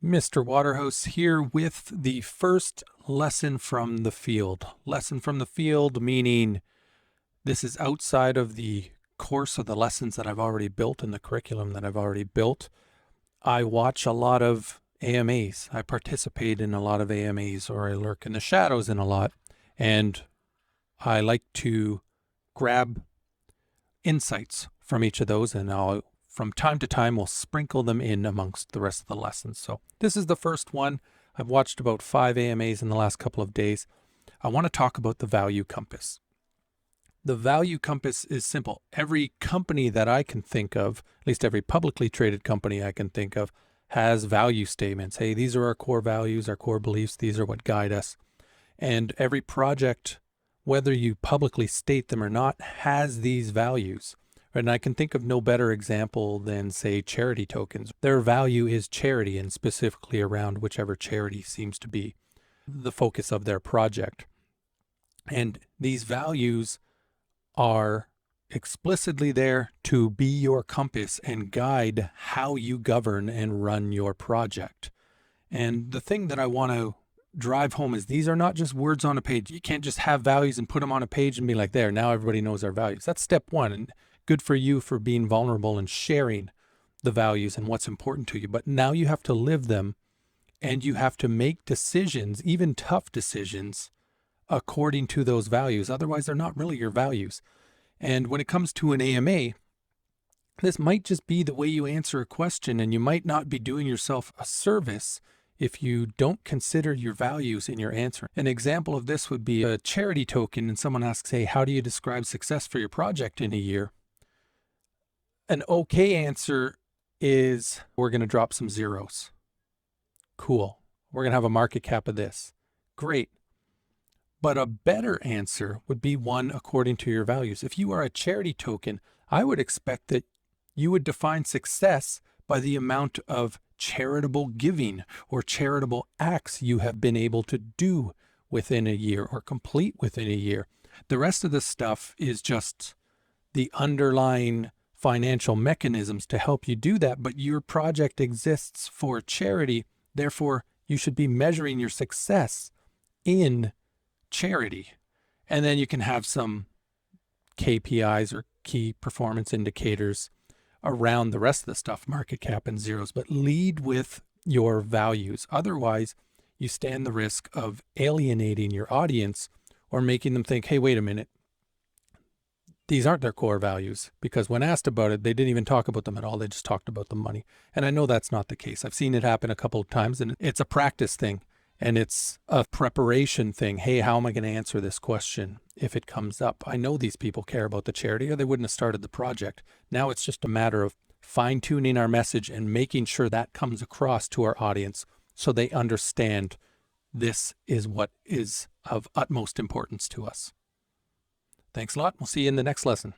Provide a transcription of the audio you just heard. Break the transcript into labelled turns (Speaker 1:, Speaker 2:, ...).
Speaker 1: Mr. Waterhouse here with the first lesson from the field. Lesson from the field meaning this is outside of the course of the lessons that I've already built and the curriculum that I've already built. I watch a lot of AMAs. I participate in a lot of AMAs, or I lurk in the shadows in a lot. And I like to grab insights from each of those, and I'll from time to time, we'll sprinkle them in amongst the rest of the lessons. So this is the first one. I've watched about 5 AMAs in the last couple of days. I want to talk about the value compass. The value compass is simple. Every company that I can think of, at least every publicly traded company I can think of, has value statements. Hey, these are our core values, our core beliefs. These are what guide us. And every project, whether you publicly state them or not, has these values. And I can think of no better example than, say, charity tokens. Their value is charity, and specifically around whichever charity seems to be the focus of their project. And these values are explicitly there to be your compass and guide how you govern and run your project. And the thing that I want to drive home is these are not just words on a page. You can't just have values and put them on a page and be like, there, now everybody knows our values. That's step one. And good for you for being vulnerable and sharing the values and what's important to you. But now you have to live them, and you have to make decisions, even tough decisions, according to those values. Otherwise, they're not really your values. And when it comes to an AMA, this might just be the way you answer a question, and you might not be doing yourself a service if you don't consider your values in your answer. An example of this would be a charity token, and someone asks, hey, how do you describe success for your project in a year? An okay answer is, we're going to drop some zeros. Cool. We're going to have a market cap of this. Great. But a better answer would be one according to your values. If you are a charity token, I would expect that you would define success by the amount of charitable giving or charitable acts you have been able to do within a year or complete within a year. The rest of the stuff is just the underlying financial mechanisms to help you do that, but your project exists for charity. Therefore, you should be measuring your success in charity. And then you can have some KPIs or key performance indicators around the rest of the stuff, market cap and zeros, but lead with your values. Otherwise, you stand the risk of alienating your audience or making them think, hey, wait a minute, these aren't their core values, because when asked about it, they didn't even talk about them at all. They just talked about the money. And I know that's not the case. I've seen it happen a couple of times, and it's a practice thing, and it's a preparation thing. Hey, how am I going to answer this question if it comes up? I know these people care about the charity, or they wouldn't have started the project. Now it's just a matter of fine-tuning our message and making sure that comes across to our audience so they understand this is what is of utmost importance to us. Thanks a lot. We'll see you in the next lesson.